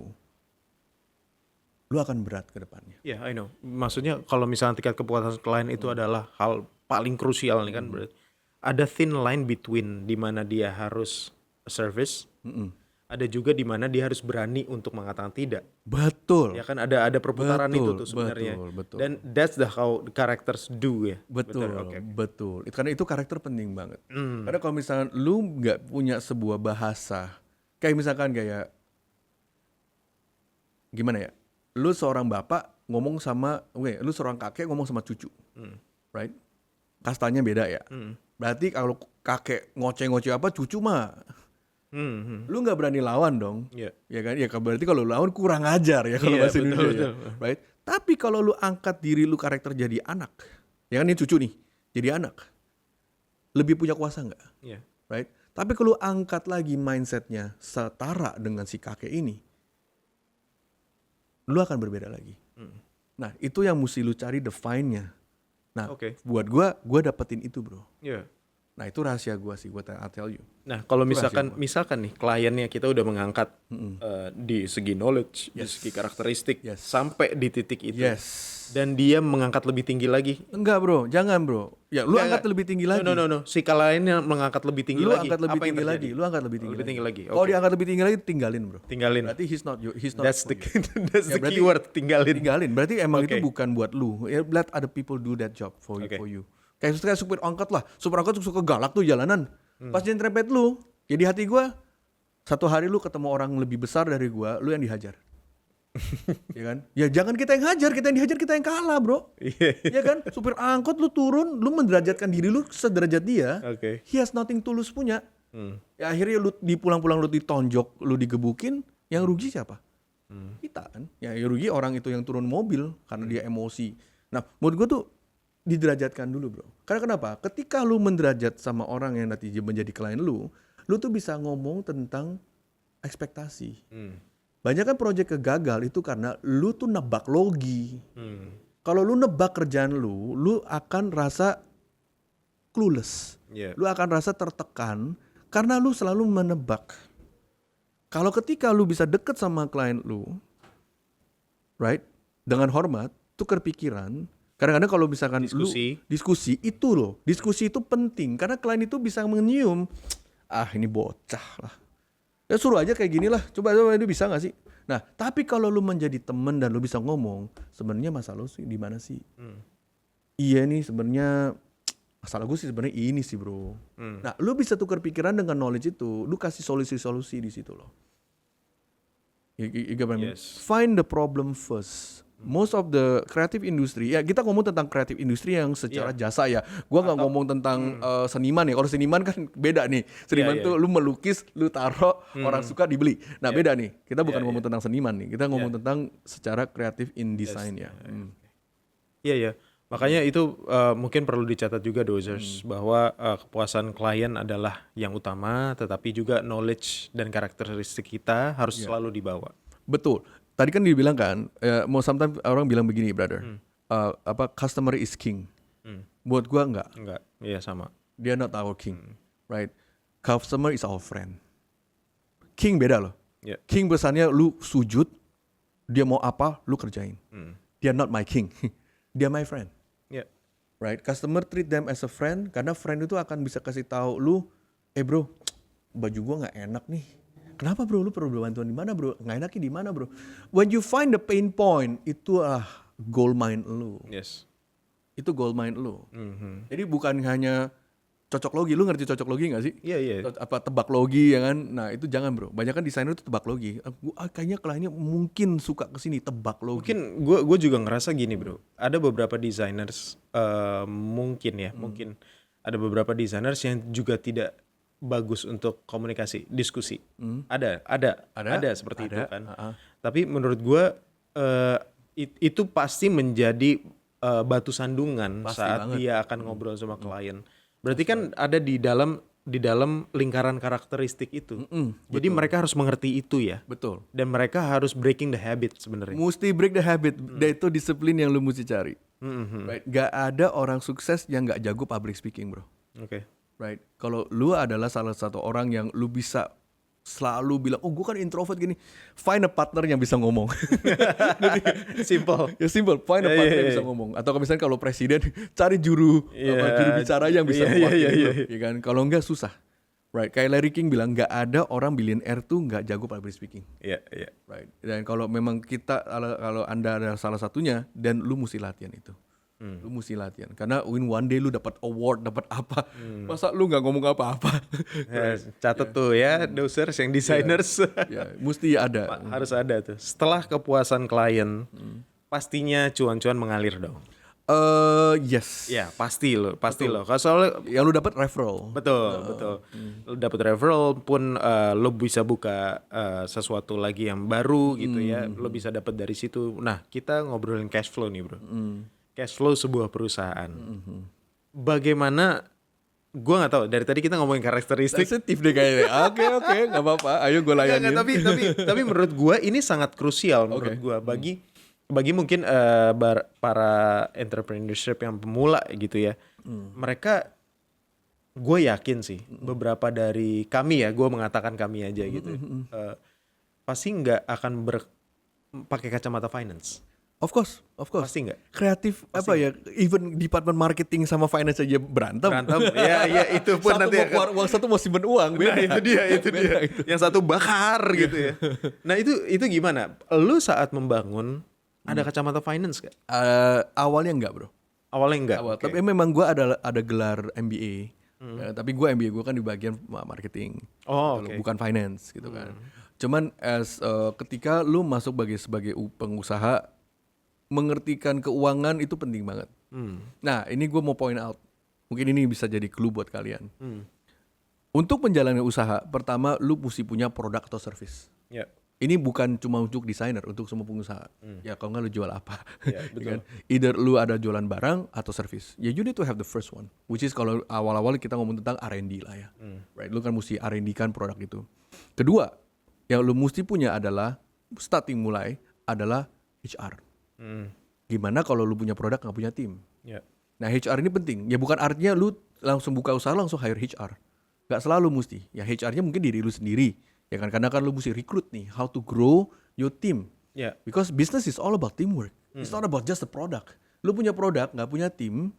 lu akan berat ke depannya. Yeah, I know. Maksudnya kalau misalnya tingkat kepuasan klien itu adalah hal paling krusial nih kan, berarti ada thin line between di mana dia harus service, ada juga di mana dia harus berani untuk mengatakan tidak. Betul. Ya kan ada perputaran itu tuh sebenarnya. Betul. Dan that's how the characters do ya. Betul. Okay. Betul. Karena itu karakter penting banget. Karena kalau misalnya lu nggak punya sebuah bahasa, kayak misalkan kayak gimana ya? Lu seorang bapak ngomong sama, lu seorang kakek ngomong sama cucu, right? Kastanya beda ya. Berarti kalau kakek ngoceh-ngoceh apa, cucu mah, lu nggak berani lawan dong, ya kan? Ya berarti kalau lawan kurang ajar ya kalau bahasa Indonesia, ya, right? Tapi kalau lu angkat diri lu karakter jadi anak, ya kan ini cucu nih, jadi anak, lebih punya kuasa nggak? Right? Tapi kalau angkat lagi mindsetnya setara dengan si kakek ini, lu akan berbeda lagi. Nah itu yang mesti lu cari define-nya. Nah buat gua dapetin itu bro. Nah itu rahasia gua sih, I'll tell you. Nah kalau misalkan nih kliennya kita udah mengangkat di segi knowledge, di segi karakteristik, sampai di titik itu, dan dia mengangkat lebih tinggi lagi. Enggak bro, jangan bro. Ya lu angkat lebih tinggi lagi. No. Si kliennya mengangkat lebih tinggi lagi. Lu angkat lebih tinggi lagi. Lu angkat lebih tinggi lagi. Kalau diangkat lebih tinggi lagi, tinggalin bro. Tinggalin. Berarti he's not. That's the keyword, tinggalin. Berarti emang itu bukan buat lu. Let other people do that job for you. Kayak supir angkot lah. Supir angkot suka galak tuh jalanan. Pas dia nyerempet lu, ya di hati gua, satu hari lu ketemu orang lebih besar dari gua, lu yang dihajar. Ya kan? Ya jangan kita yang hajar, kita yang dihajar, kita yang kalah bro. Ya kan? Supir angkot lu turun, lu menderajatkan diri lu sederajat dia. He has nothing to lose punya. Ya akhirnya lu pulang-pulang lu ditonjok, lu digebukin, yang rugi siapa? Kita kan. Ya rugi orang itu yang turun mobil karena dia emosi. Nah menurut gua tuh diderajatkan dulu bro. Karena kenapa? Ketika lu menderajat sama orang yang nanti menjadi klien lu tuh bisa ngomong tentang ekspektasi. Banyak kan proyek kegagal itu karena lu tuh nebak logi. Kalau lu nebak kerjaan lu akan rasa clueless. Lu akan rasa tertekan karena lu selalu menebak. Kalau ketika lu bisa deket sama klien lu, right, dengan hormat, tukar pikiran. Kadang-kadang kalau misalkan diskusi itu penting karena klien itu bisa menyium, ini bocah lah. Ya suruh aja kayak gini lah, coba ini bisa nggak sih? Nah, tapi kalau lu menjadi temen dan lu bisa ngomong, sebenarnya masalah lu sih di mana sih? Iya nih sebenarnya masalah gue sih sebenarnya ini sih bro. Nah, lu bisa tukar pikiran dengan knowledge itu, lu kasih solusi-solusi di situ loh. You get what I mean? Find the problem first. Most of the creative industry, ya kita ngomong tentang creative industry yang secara jasa ya. Gua nggak ngomong tentang seniman ya. Kalau seniman kan beda nih. Seniman tuh lu melukis, lu taruh, orang suka dibeli. Nah beda nih. Kita bukan ngomong tentang seniman nih. Kita ngomong tentang secara creative in design ya. Iya. Makanya itu mungkin perlu dicatat juga dozers bahwa kepuasan klien adalah yang utama, tetapi juga knowledge dan karakteristik kita harus selalu dibawa. Betul. Tadi kan dibilang kan, sometimes orang bilang begini, brother, customer is king. Buat gua enggak. Iya sama. Dia not our king, right? Customer is our friend. King beda loh. King besarnya lu sujud, dia mau apa, lu kerjain. Dia not my king, dia my friend. Right? Customer treat them as a friend, karena friend itu akan bisa kasih tahu lu, bro, baju gua nggak enak nih. Kenapa bro? Lu perlu bantuan di mana bro? Nggak enaknya di mana bro? When you find the pain point, itu gold mine lu. Yes. Itu gold mine lu. Jadi bukan hanya cocok logi. Lu ngerti cocok logi nggak sih? Iya. Apa tebak logi ya kan? Nah itu jangan bro. Banyak kan desainer itu tebak logi. Kayaknya kliennya mungkin suka kesini tebak logi. Mungkin gue juga ngerasa gini bro. Ada beberapa designers mungkin ada beberapa designers yang juga tidak bagus untuk komunikasi, diskusi. Ada seperti itu kan. Tapi menurut gue itu pasti menjadi batu sandungan pasti saat banget. Dia akan ngobrol sama klien. Berarti kan ada di dalam lingkaran karakteristik itu. Jadi mereka harus mengerti itu ya. Betul. Dan mereka harus breaking the habit sebenarnya. Mesti break the habit. Dan itu disiplin yang lu mesti cari. Right? Gak ada orang sukses yang gak jago public speaking bro. Oke. Right. Kalau lu adalah salah satu orang yang lu bisa selalu bilang, gue kan introvert gini. Find a partner yang bisa ngomong. Simple. Ya simple. Find a partner yang bisa ngomong. Atau misalnya kalau presiden cari juru bicara yang bisa ngomong. Ya kan. Kalau enggak susah. Right. Kayak Larry King bilang, nggak ada orang billionaire tuh nggak jago public speaking. Iya. Right. Dan kalau memang kalau Anda ada salah satunya, dan lu mesti latihan itu. Lu mesti latihan karena one day lu dapat award, dapat apa, masa lu nggak ngomong apa-apa. Catat tuh ya dosers yang designers. Mesti ada. Harus ada tuh. Setelah kepuasan klien, pastinya cuan-cuan mengalir dong. Yes. Ya pasti loh. Kalau soalnya yang lu dapat referral. Betul. Lu dapat referral pun lu bisa buka sesuatu lagi yang baru gitu ya. Lu bisa dapat dari situ. Nah kita ngobrolin cash flow nih bro. Cash flow sebuah perusahaan. Bagaimana? Gue nggak tahu. Dari tadi kita ngomongin karakteristik. Sensitif deh kayaknya. Oke, nggak apa-apa. Ayo gue layanin. Tapi menurut gue ini sangat krusial menurut gue bagi mungkin para entrepreneurship yang pemula gitu ya. Mereka, gue yakin sih beberapa dari kami ya. Gue mengatakan kami aja gitu. Pasti nggak akan pakai kacamata finance. Of course. Pasti nggak? Kreatif even department marketing sama finance aja berantem. Ya itu pun satu nanti mau keluar uang, satu mau simpen uang. Nah, itu dia. Yang satu bakar gitu ya. Nah itu gimana? Lu saat membangun ada kacamata finance gak? Awalnya enggak bro. Awalnya enggak? Okay. Tapi memang gue ada gelar MBA. Tapi gue MBA gue kan di bagian marketing. Bukan finance gitu kan. Cuman ketika lu masuk sebagai pengusaha, mengertikan keuangan itu penting banget. Nah ini gue mau point out, mungkin ini bisa jadi clue buat kalian. Untuk menjalani usaha, pertama lu mesti punya produk atau service. Ini bukan cuma untuk desainer, untuk semua pengusaha. Ya kalau nggak lu jual apa? Kan? Either lu ada jualan barang atau service. Ya you need to have the first one, which is kalau awal-awal kita ngomong tentang R&D lah ya. Right? Lu kan mesti R&D kan produk itu. Kedua, yang lu mesti punya adalah mulai adalah HR. Gimana kalau lu punya produk nggak punya tim? Nah HR ini penting. Ya bukan artinya lu langsung buka usaha langsung hire HR. Nggak selalu mesti. Ya HR-nya mungkin diri lu sendiri Ya kan, karena kan lu mesti recruit nih, how to grow your team. Ya. Because business is all about teamwork. It's not about just the product. Lu punya produk, nggak punya tim,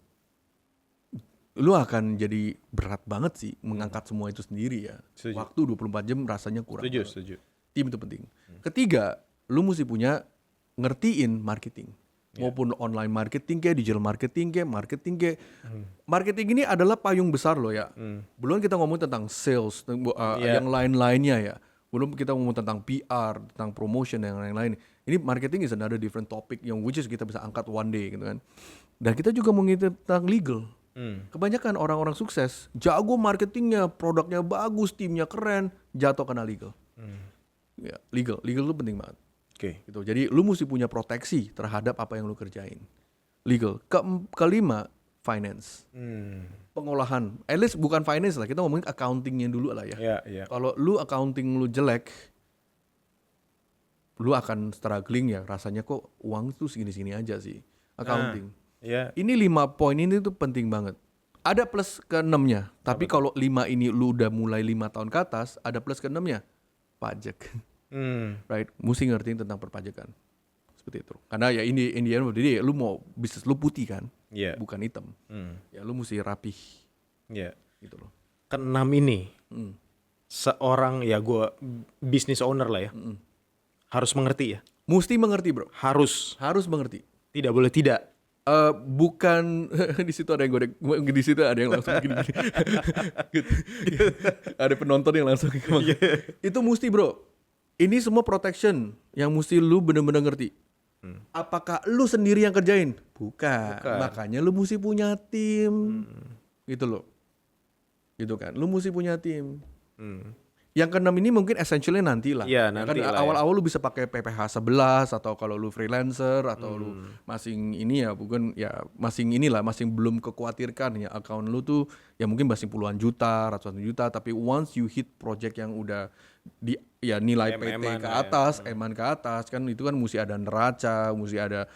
lu akan jadi berat banget sih mengangkat semua itu sendiri ya. Setuju. Waktu 24 jam rasanya kurang. Setuju. Tim itu penting. Ketiga, lu mesti punya ngertiin marketing. Maupun online marketing kayak, digital marketing kayak, marketing ini adalah payung besar loh ya. Belum kita ngomong tentang sales, yang lain-lainnya ya. Belum kita ngomong tentang PR, tentang promotion dan yang lain-lain. Ini marketing is another different topic yang which is kita bisa angkat one day gitu kan. Dan kita juga ngomongin tentang legal. Kebanyakan orang-orang sukses jago marketingnya, produknya bagus, timnya keren, jatuh kena legal. Ya, legal itu penting banget. Gitu. Jadi lu mesti punya proteksi terhadap apa yang lu kerjain. Legal. Kelima, finance. Pengolahan. At least bukan finance lah, kita ngomongin accountingnya dulu lah ya. Kalau lu accounting lu jelek, lu akan struggling ya, rasanya kok uang tuh segini-segini aja sih. Accounting. Ini 5 poin ini tuh penting banget. Ada plus ke-6-nya, tapi kalau 5 ini lu udah mulai 5 tahun ke atas, ada plus ke-6-nya. Pajak. Right, mesti ngertiin tentang perpajakan. Seperti itu. Karena ya ini in the end of the day, lu mau bisnis lu putih kan, bukan hitam. Ya lu mesti rapih. Gitu loh. Ke-6 ini, seorang ya gue business owner lah ya, harus mengerti ya. Mesti mengerti bro. Harus mengerti. Tidak boleh tidak. Bukan di situ ada yang di situ ada yang langsung gini. Ada penonton yang langsung itu mesti bro. Ini semua protection yang mesti lu bener-bener ngerti. Apakah lu sendiri yang kerjain? Bukan. Makanya lu mesti punya tim. Gitu loh. Gitu kan. Lu mesti punya tim. Yang ke-6 ini mungkin essentially nanti lah. Nanti kan lah awal-awal lu bisa pakai PPH 11 atau kalau lu freelancer atau lu masing ini ya bukan ya masing belum kekhawatirkan ya account lu tuh ya mungkin masih puluhan juta, ratusan juta, tapi once you hit project yang udah di ya nilai PT ke atas, eman ke atas kan itu kan mesti ada neraca, mesti ada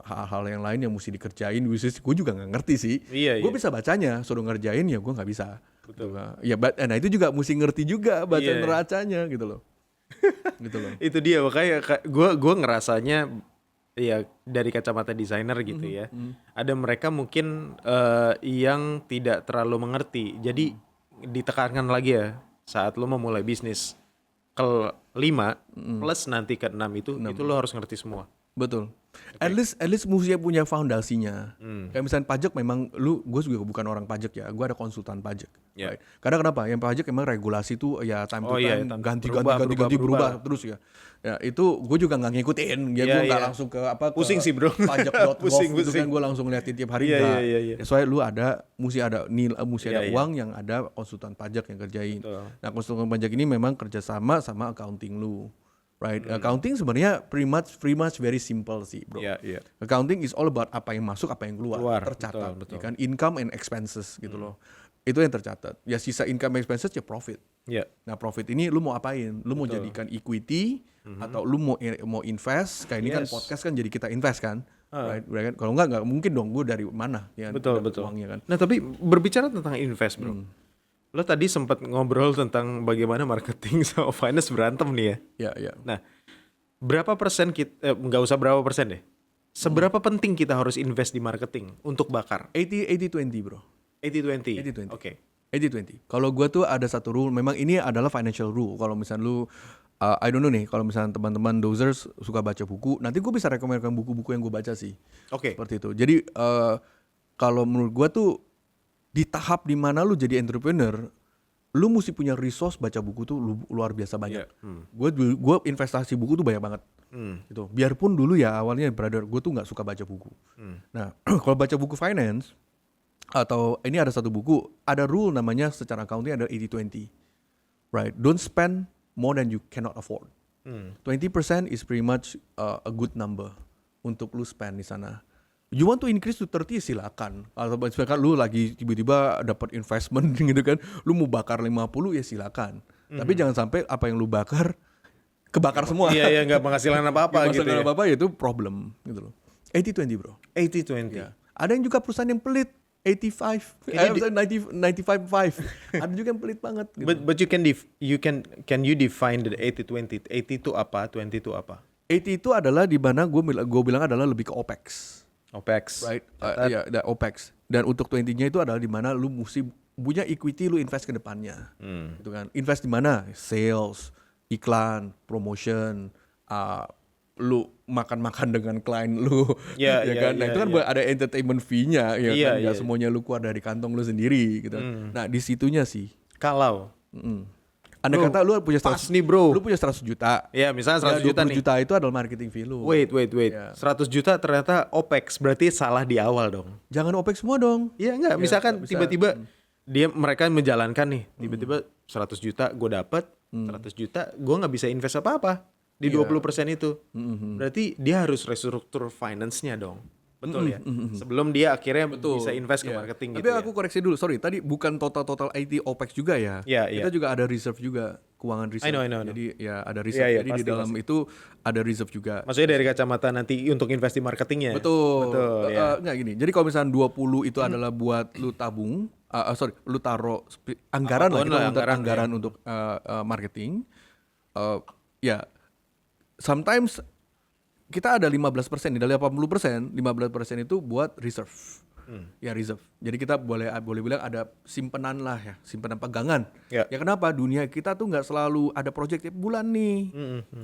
hal-hal yang lain yang mesti dikerjain. Gue juga nggak ngerti sih. Gue bisa bacanya, suruh ngerjain ya gue nggak bisa. Betul. Ya, nah itu juga mesti ngerti juga baca neracanya gitu loh. Gitu loh. Itu dia makanya gue ngerasanya ya dari kacamata desainer gitu ya. Ada mereka mungkin yang tidak terlalu mengerti. Jadi ditekankan lagi ya saat lo memulai bisnis. Ke-5 plus nanti ke-6 itu lo harus ngerti semua. Betul. At least mesti punya fondasinya. Kayak misalnya pajak memang gue juga bukan orang pajak ya, gue ada konsultan pajak. Right? Karena kenapa? Yang pajak emang regulasi tuh ya time to time ganti berubah terus ya. Ya itu gue juga nggak ngikutin, ya gue nggak langsung ke pusing sih bro. Pajak.gov gitu kan gue langsung liatin tiap hari enggak. Soalnya lu mesti ada uang yang ada konsultan pajak yang kerjain. Nah konsultan pajak ini memang kerjasama sama accounting lu. Right, accounting sebenarnya pretty much very simple sih, bro. Accounting is all about apa yang masuk, apa yang keluar tercatat, betul. Ya kan? Income and expenses gitu loh. Itu yang tercatat. Ya sisa income and expenses ya profit. Nah profit ini lu mau apain? Lu mau jadikan equity atau lu mau invest? Kayak ini kan podcast kan jadi kita invest kan? Right? Kalau nggak mungkin dong gue dari mana? Ya, betul. Uangnya kan. Nah tapi berbicara tentang invest, bro. Lo tadi sempat ngobrol tentang bagaimana marketing sama finance berantem nih ya. Nah, berapa persen kita nggak usah berapa persen deh. Seberapa penting kita harus invest di marketing untuk bakar? 80-20 bro. 80-20. Oke. 80-20. Kalau gue tuh ada satu rule, memang ini adalah financial rule. Kalau misalnya lu, I don't know nih, kalau misalnya teman-teman dozers suka baca buku, nanti gue bisa rekomendasikan buku-buku yang gue baca sih. Seperti itu. Jadi kalau menurut gue tuh di tahap dimana lu jadi entrepreneur, lu mesti punya resource baca buku tuh luar biasa banyak. Gue investasi buku tuh banyak banget. Gitu. Biarpun dulu ya awalnya brother, gue tuh nggak suka baca buku. Nah kalau baca buku finance atau ini ada satu buku, ada rule namanya secara accounting ada 80-20. Right, don't spend more than you cannot afford. 20% is pretty much a good number untuk lu spend di sana. You want to increase to 30 silakan. Kalau misalkan lu lagi tiba-tiba dapat investment gitu kan, lu mau bakar 50 ya silakan. Tapi jangan sampai apa yang lu bakar kebakar semua. Iya, nggak menghasilkan apa-apa gitu. Apa-apa ya itu problem gitu loh. 80-20 bro. 80-20. Ya. Ada yang juga perusahaan yang pelit. 85, misalnya 95. Ada juga yang pelit banget. Gitu. But can you define the 80-20? 80 itu apa? 20 itu apa? 80 itu adalah di mana gue bilang adalah lebih ke OPEX. OPEX. Right? Iya, OPEX. Dan untuk 20-nya itu adalah di mana lu mesti punya equity, lu invest ke depannya. Gitu kan. Invest di mana? Sales, iklan, promotion, lu makan-makan dengan klien lu, ya kan? Nah itu kan ada entertainment fee-nya, ya kan? Gak semuanya lu keluar dari kantong lu sendiri, gitu. Nah di situnya sih. Kalau Andai kata lu punya 100 nih bro, lu punya 100 juta. Ya misalnya 100 juta nih. 20 juta itu adalah marketing fee lu. Wait. 100 juta ternyata OPEX, berarti salah di awal dong. Jangan OPEX semua dong. Iya enggak, misalkan tiba-tiba mereka menjalankan nih, tiba-tiba 100 juta gue dapet, 100 juta gue nggak bisa invest apa-apa di 20% itu. Berarti dia harus restruktur finance-nya dong. Betul ya? Sebelum dia akhirnya bisa invest ke marketing. Tapi aku koreksi dulu, sorry, tadi bukan total IT OPEX juga ya. Kita juga ada reserve juga, keuangan reserve. I know. Jadi ya ada reserve. Jadi pasti, di dalam itu ada reserve juga. Maksudnya dari kacamata nanti untuk invest di marketingnya. Betul enggak gini. Jadi kalau misalnya 20 itu adalah buat lu tabung, lu taruh anggaran anggaran untuk marketing. Ya sometimes kita ada 15%, dari 80%, 15% itu buat reserve. Ya reserve. Jadi kita boleh bilang ada simpanan lah ya, simpanan pegangan. Ya kenapa? Dunia kita tuh nggak selalu ada project tiap bulan nih.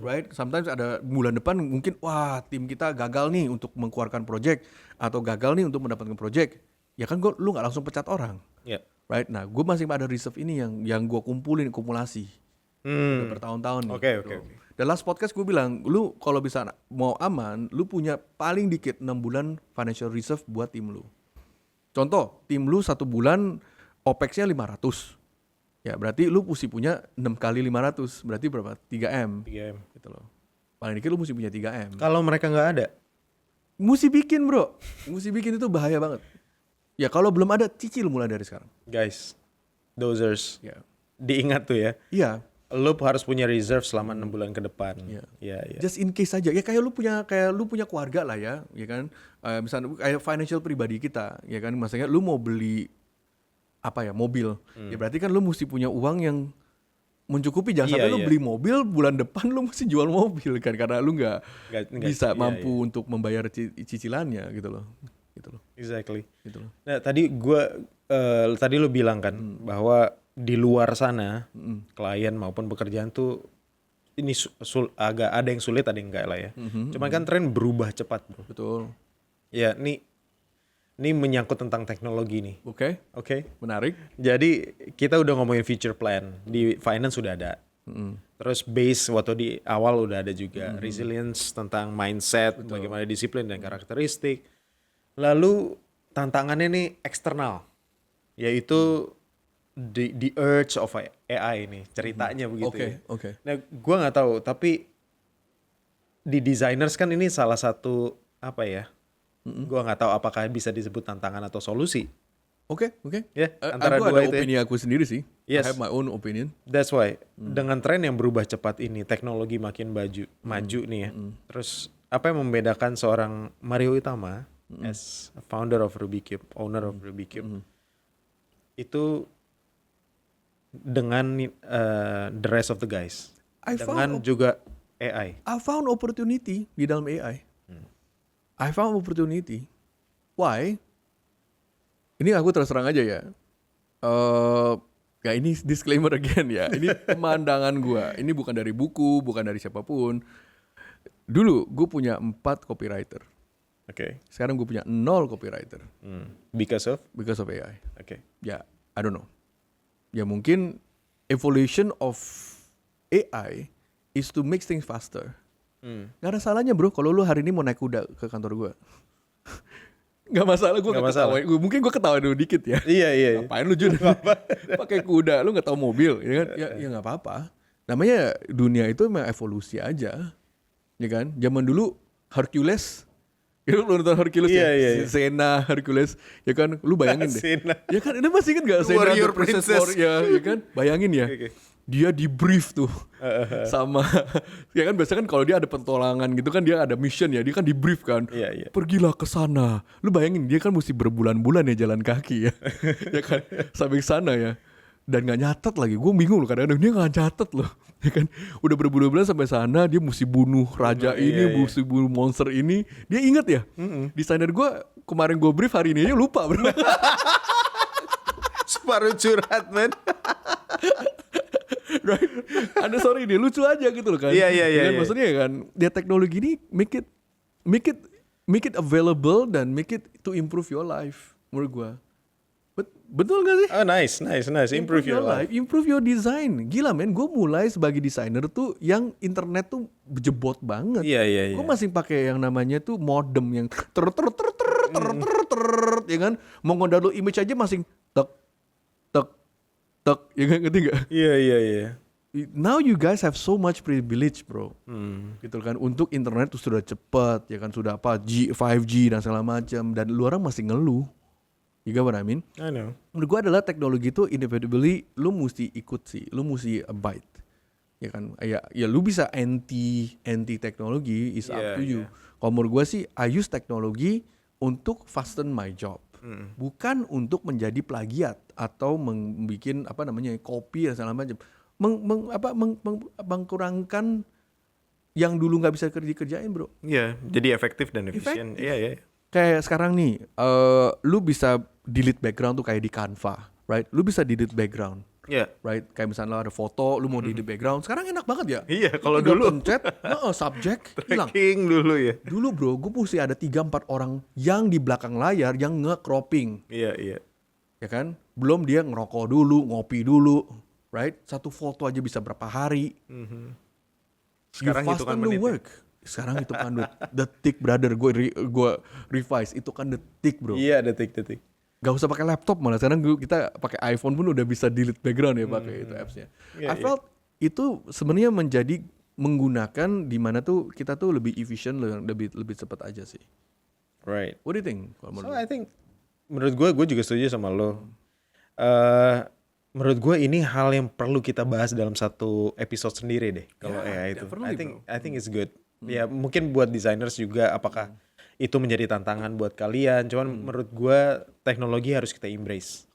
Right? Sometimes ada bulan depan mungkin wah tim kita gagal nih untuk mengeluarkan project atau gagal nih untuk mendapatkan project. Ya kan lu nggak langsung pecat orang. Right? Nah, gue masih ada reserve ini yang gue kumulasi. Udah bertahun-tahun nih. Oke. Dan last podcast gue bilang, lu kalau bisa mau aman, lu punya paling dikit 6 bulan financial reserve buat tim lu. Contoh, tim lu 1 bulan OPEX-nya 500. Ya berarti lu mesti punya 6 kali 500. Berarti berapa? 3M. Gitu loh. Paling dikit lu mesti punya 3M. Kalau mereka nggak ada? Mesti bikin bro. Mesti bikin itu bahaya banget. Ya kalau belum ada, cicil mulai dari sekarang. Guys, dozers. Diingat tuh ya. Iya. Lu harus punya reserve selama 6 bulan ke depan. Iya. Just in case aja. Ya kayak lu punya keluarga lah ya kan. Misalnya kayak financial pribadi kita, ya kan. Maksudnya lu mau beli mobil. Ya berarti kan lu mesti punya uang yang mencukupi. Jangan sampai lu beli mobil bulan depan lu mesti jual mobil kan, karena lu nggak bisa mampu untuk membayar cicilannya gitu loh. Exactly. Gitu loh. Nah, tadi lu bilang kan bahwa di luar sana klien maupun pekerjaan tuh ini agak ada yang sulit, ada yang enggak lah ya. Cuman kan tren berubah cepat, bro. Betul. Ya, ini menyangkut tentang teknologi nih. Oke. Menarik. Jadi kita udah ngomongin future plan, di finance sudah ada. Terus base waktu di awal udah ada juga, resilience tentang mindset, bagaimana disiplin dan karakteristik. Lalu tantangannya nih eksternal, yaitu the urge of AI ini, ceritanya begitu. Oke. Nah, gue nggak tahu, tapi di designers kan ini salah satu gue nggak tahu apakah bisa disebut tantangan atau solusi. Oke. Ya, antara aku dua ada itu. opini aku sendiri sih. Yes. I have my own opinion. That's why dengan tren yang berubah cepat ini, teknologi makin maju nih ya. Terus apa yang membedakan seorang Mario Utama as a founder of Ruby Cube, owner of Ruby Cube, itu dengan the rest of the guys, dengan juga AI. I found opportunity di dalam AI. I found opportunity. Why? Ini aku terus terang aja ya. Ya ini disclaimer again ya. Ini pemandangan gua. Ini bukan dari buku, bukan dari siapapun. Dulu gue punya 4 copywriter. Oke. Sekarang gue punya 0 copywriter. Because of AI. Oke. Ya, I don't know. Ya mungkin evolution of AI is to make things faster. Gak ada salahnya bro kalau lu hari ini mau naik kuda ke kantor gue. Gak masalah, gue mungkin gue ketawa dulu dikit ya. Iya. Ngapain lu juga pakai kuda, lu gak tahu mobil, ya kan? Ya nggak apa-apa. Namanya dunia itu memang evolusi aja, ya kan? Zaman dulu Hercules, lu nonton Hercules Iya. Xena, Hercules, ya kan? Lu bayangin deh. Xena. Ya kan, ini masih inget gak Xena Warrior the Princess Princess. War, ya kan? Bayangin ya. Okay. dia di brief tuh sama ya kan biasanya kan kalau dia ada petualangan gitu kan dia ada mission ya, dia kan di brief kan. Iya. Pergilah ke sana. Lu bayangin dia kan mesti berbulan-bulan ya jalan kaki ya. Ya kan sampai sana ya. Dan nggak nyatet lagi. Gue bingung loh kadang-kadang dia nggak nyatet loh. Ya kan udah berbulan-bulan sampai sana dia mesti bunuh raja ini, mesti bunuh monster ini. Dia inget ya. Desainer gue kemarin gue brief hari ini aja lupa bro. Separuh curhat man. Right? Ada sorry dia lucu aja gitu loh kan. Iya. Dan maksudnya kan dia teknologi ini make it available dan make it to improve your life menurut gua. Betul gak sih? Oh nice. Improve your life. Improve your design. Gila men, gue mulai sebagai desainer tuh yang internet tuh jebot banget. Iya. Gue masih pakai yang namanya tuh modem yang ya kan. Mau ngedownload image aja masih tek ya kan, ngerti gak? Iya. Now you guys have so much privilege bro, gitu kan, untuk internet tuh sudah cepat, ya kan, sudah 5G dan segala macam, dan lu orang masih ngeluh, you get what I mean? I know. Menurut gua adalah teknologi itu inevitably lu mesti ikut sih, lu mesti abide, ya kan, ya lu bisa anti teknologi is up to you. Kalau menurut gua sih, I use teknologi untuk fasten my job. Bukan untuk menjadi plagiat atau membuat copy dan segala macam, mengkurangkan yang dulu nggak bisa dikerjain bro. Iya, jadi efektif dan efisien. Iya. Kayak sekarang nih, lu bisa delete background tuh kayak di Canva, right? Lu bisa delete background. Iya. Right, kayak misalnya ada foto, lu mau delete background, sekarang enak banget ya. Iya, kalau Tinggal dulu pencet, subject hilang. tracking dulu ya. Dulu bro, gue mesti ada 3-4 orang yang di belakang layar yang nge-cropping. Iya. Ya kan? Belum dia ngerokok dulu, ngopi dulu, right? Satu foto aja bisa berapa hari. Sekarang you hitungan fasten the menit. work. Sekarang hitungan detik brother, gue revise itu kan detik bro. Iya, detik. Gak usah pakai laptop, malah sekarang kita pakai iPhone pun udah bisa delete background ya pakai itu appsnya. I felt itu sebenarnya menjadi menggunakan di mana tuh kita tuh lebih efisien, lebih cepat aja sih. Right. What do you think? So I think menurut gue juga setuju sama lo. Menurut gue ini hal yang perlu kita bahas dalam satu episode sendiri deh kalau AI itu. I think it's good. Ya mungkin buat designers juga apakah itu menjadi tantangan buat kalian. Cuman menurut gue teknologi harus kita embrace.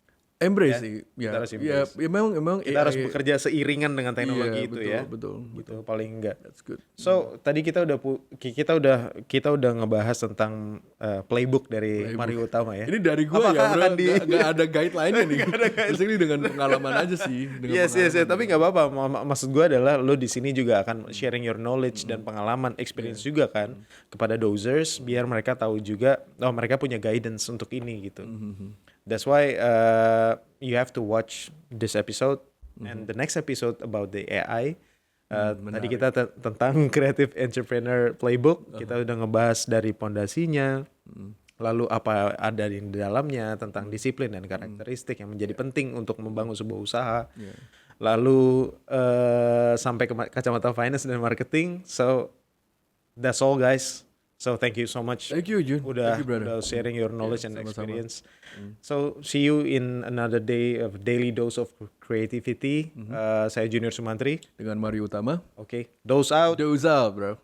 Embrace sih. Kita harus Ya, embrace. memang Kita harus bekerja seiringan dengan teknologi itu ya. Betul. Gitu paling enggak. That's good. So tadi kita udah ngebahas tentang playbook dari Mario Utama ya. Ini dari gue Apakah ya bro, akan gak ada guideline-nya nih. Ini dengan pengalaman aja sih. Yes, tapi nggak apa-apa. Maksud gue adalah lo di sini juga akan sharing your knowledge dan pengalaman, experience juga kan kepada dozers, biar mereka tahu juga, mereka punya guidance untuk ini gitu. That's why you have to watch this episode and the next episode about the AI. Tadi kita tentang Creative Entrepreneur Playbook, kita udah ngebahas dari pondasinya, lalu apa ada di dalamnya, tentang disiplin dan karakteristik yang menjadi penting untuk membangun sebuah usaha. Lalu sampai ke kacamata finance dan marketing. So that's all guys. So thank you so much. Thank you Jun. Udah Thank you, brother. sharing your knowledge and sama-sama. experience. So see you in another day of daily dose of creativity. Saya Junior Sumantri. Dengan Mario Utama. Okay, dose out. Dose out bro.